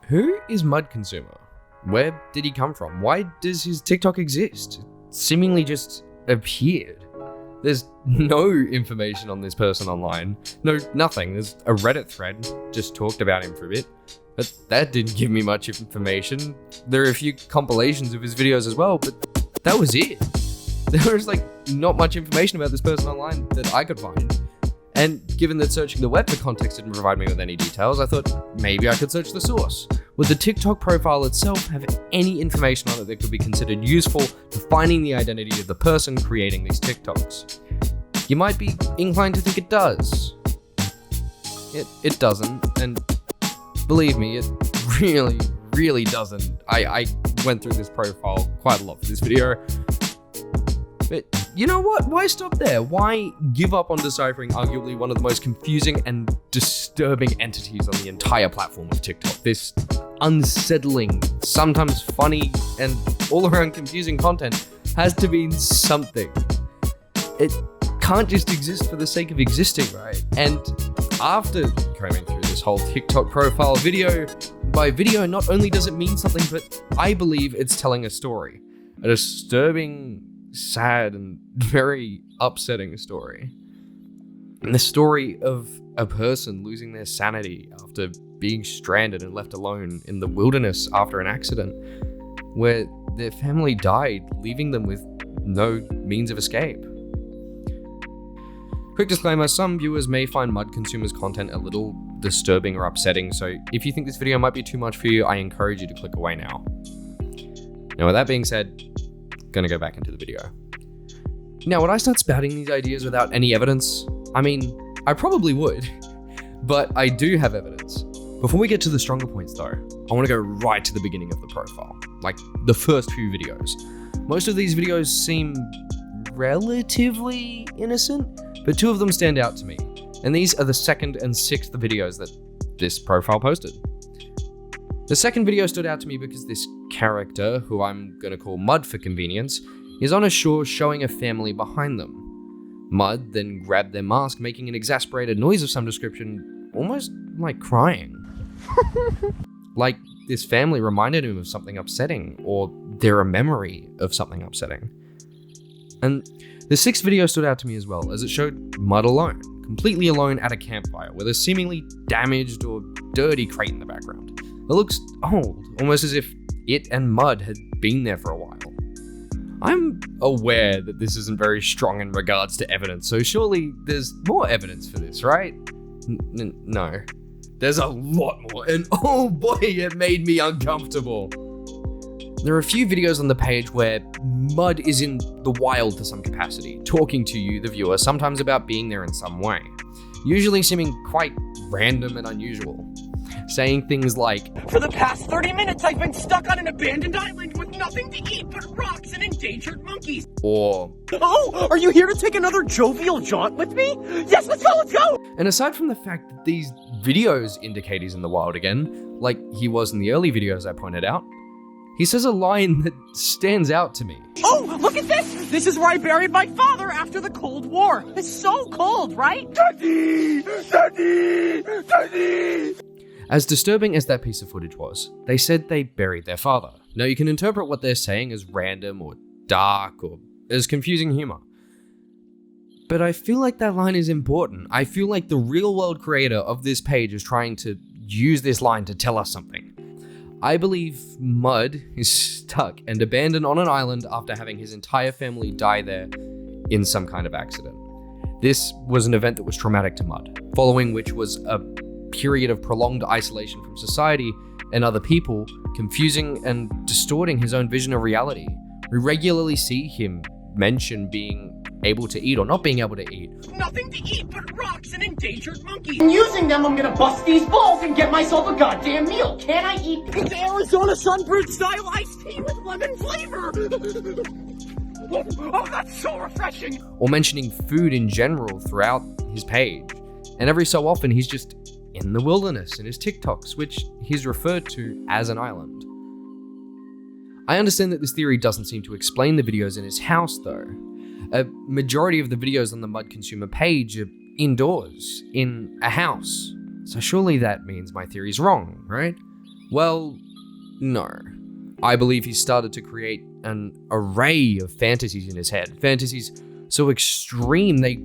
Who is Mud.Consumer? Where did he come from? Why does his TikTok exist? It seemingly just appeared. There's no information on this person online. No, nothing. There's a Reddit thread, just talked about him for a bit. But that didn't give me much information. There are a few compilations of his videos as well, but that was it. There was not much information about this person online that I could find. And given that searching the web for context didn't provide me with any details, I thought maybe I could search the source. Would the TikTok profile itself have any information on it that could be considered useful to finding the identity of the person creating these TikToks? You might be inclined to think it does. It doesn't, and believe me, it really doesn't. I went through this profile quite a lot for this video. But you know what? Why stop there? Why give up on deciphering arguably one of the most confusing and disturbing entities on the entire platform of TikTok? This unsettling, sometimes funny, and all-around confusing content has to mean something. It can't just exist for the sake of existing, right? And after combing through this whole TikTok profile video by video, not only does it mean something, but I believe it's telling a story. A disturbing, sad, and very upsetting story. And the story of a person losing their sanity after being stranded and left alone in the wilderness after an accident, where their family died, leaving them with no means of escape. Quick disclaimer, some viewers may find Mud.Consumer's content a little disturbing or upsetting, so if you think this video might be too much for you, I encourage you to click away now. Now with that being said, gonna go back into the video. Now, would I start spouting these ideas without any evidence? I mean, I probably would, but I do have evidence. Before we get to the stronger points though, I want to go right to the beginning of the profile, like the first few videos. Most of these videos seem relatively innocent, but two of them stand out to me, and these are the second and sixth videos that this profile posted. The second video stood out to me because this character, who I'm gonna call Mud for convenience, is on a shore showing a family behind them. Mud then grabbed their mask, making an exasperated noise of some description, almost like crying. Like this family reminded him of something upsetting, or they're a memory of something upsetting. And the sixth video stood out to me as well, as it showed Mud alone, completely alone at a campfire, with a seemingly damaged or dirty crate in the background. It looks old, almost as if it and Mud had been there for a while. I'm aware that this isn't very strong in regards to evidence, so surely there's more evidence for this, right? No. There's a lot more, and oh boy, it made me uncomfortable. There are a few videos on the page where Mud is in the wild to some capacity, talking to you, the viewer, sometimes about being there in some way, usually seeming quite random and unusual. Saying things like, "For the past 30 minutes, I've been stuck on an abandoned island with nothing to eat but rocks and endangered monkeys." Or, "Oh, are you here to take another jovial jaunt with me? Yes, let's go! And aside from the fact that these videos indicate he's in the wild again, like he was in the early videos I pointed out, he says a line that stands out to me. "Oh, look at this! This is where I buried my father after the Cold War. It's so cold, right? Daddy! Daddy! Daddy!" As disturbing as that piece of footage was, they said they buried their father. Now you can interpret what they're saying as random or dark or as confusing humor. But I feel like that line is important. I feel like the real world creator of this page is trying to use this line to tell us something. I believe Mud is stuck and abandoned on an island after having his entire family die there in some kind of accident. This was an event that was traumatic to Mud, following which was a period of prolonged isolation from society and other people, confusing and distorting his own vision of reality. We regularly see him mention being able to eat or not being able to eat. "Nothing to eat but rocks and endangered monkeys. And using them, I'm gonna bust these balls and get myself a goddamn meal. Can I eat? It's Arizona Sunbridge style iced tea with lemon flavor. Oh, that's so refreshing." Or mentioning food in general throughout his page. And every so often, he's just in the wilderness in his TikToks, which he's referred to as an island. I understand that this theory doesn't seem to explain the videos in his house though. A majority of the videos on the Mud.Consumer page are indoors, in a house. So surely that means my theory's wrong, right? Well, no. I believe he started to create an array of fantasies in his head. Fantasies so extreme they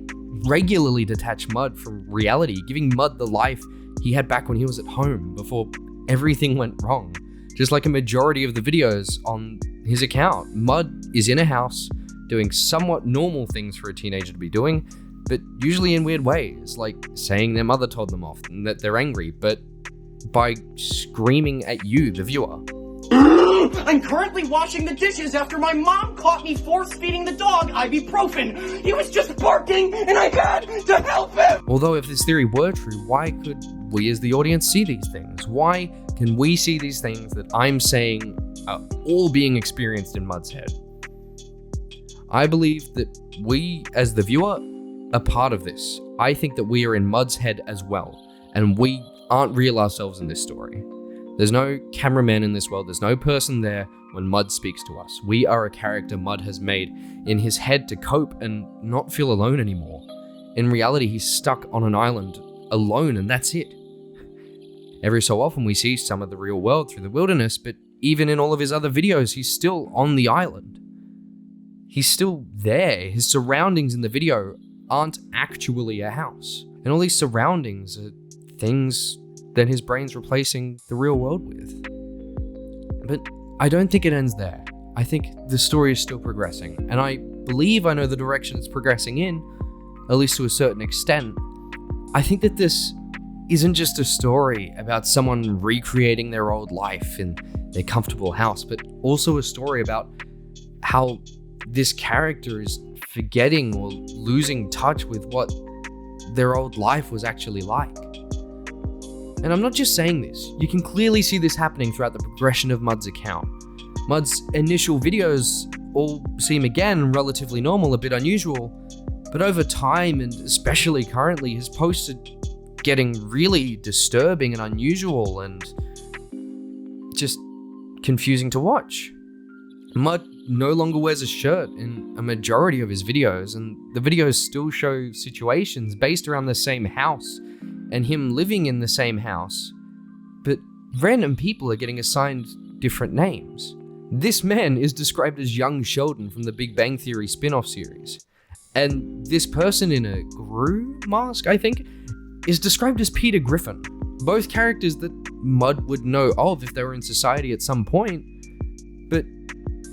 regularly detach Mud from reality, giving Mud the life he had back when he was at home before everything went wrong. Just like a majority of the videos on his account, Mud is in a house doing somewhat normal things for a teenager to be doing, but usually in weird ways, like saying their mother told them off and that they're angry, but by screaming at you, the viewer. I'm currently washing the dishes after my mom caught me force-feeding the dog ibuprofen. He was just barking and I had to help him! Although if this theory were true, why could we as the audience see these things? Why can we see these things that I'm saying are all being experienced in Mud's head? I believe that we, as the viewer, are part of this. I think that we are in Mud's head as well, and we aren't real ourselves in this story. There's no cameraman in this world, there's no person there when Mud speaks to us. We are a character Mud has made in his head to cope and not feel alone anymore. In reality, he's stuck on an island, alone, and that's it. Every so often we see some of the real world through the wilderness, but even in all of his other videos, he's still on the island. He's still there. His surroundings in the video aren't actually a house. And all these surroundings are things that his brain's replacing the real world with. But I don't think it ends there. I think the story is still progressing, and I believe I know the direction it's progressing in, at least to a certain extent. I think that this isn't just a story about someone recreating their old life in their comfortable house, but also a story about how this character is forgetting or losing touch with what their old life was actually like. And I'm not just saying this. You can clearly see this happening throughout the progression of Mud's account. Mud's initial videos all seem again relatively normal, a bit unusual, but over time, and especially currently, his posts are getting really disturbing and unusual and just confusing to watch. Mud no longer wears a shirt in a majority of his videos, and the videos still show situations based around the same house and him living in the same house, but random people are getting assigned different names. This man is described as young Sheldon from the Big Bang Theory spin-off series, and this person in a Gru mask, I think, is described as Peter Griffin, both characters that Mud would know of if they were in society at some point, but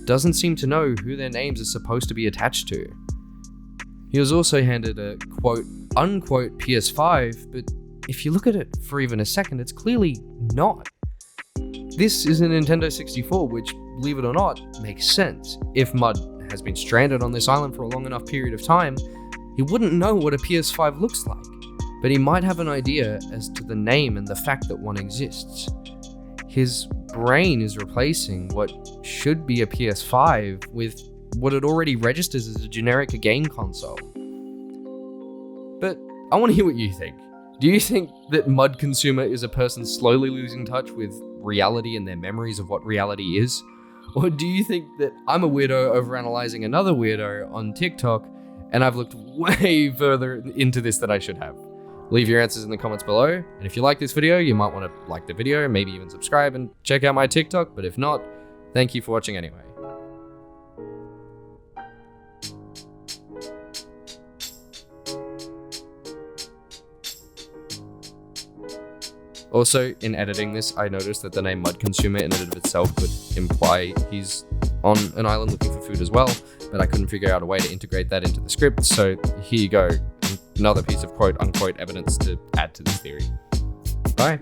doesn't seem to know who their names are supposed to be attached to. He was also handed a quote-unquote PS5, but if you look at it for even a second, it's clearly not. This is a Nintendo 64, which, believe it or not, makes sense. If Mud has been stranded on this island for a long enough period of time, he wouldn't know what a PS5 looks like, but he might have an idea as to the name and the fact that one exists. His brain is replacing what should be a PS5 with what it already registers as a generic game console. But I want to hear what you think. Do you think that Mud.Consumer is a person slowly losing touch with reality and their memories of what reality is? Or do you think that I'm a weirdo overanalyzing another weirdo on TikTok and I've looked way further into this than I should have? Leave your answers in the comments below, and if you like this video, you might want to like the video, maybe even subscribe and check out my TikTok, but if not, thank you for watching anyway. Also, in editing this, I noticed that the name Mud.Consumer in and of itself could imply he's on an island looking for food as well, but I couldn't figure out a way to integrate that into the script, so here you go. Another piece of quote-unquote evidence to add to this theory. Bye.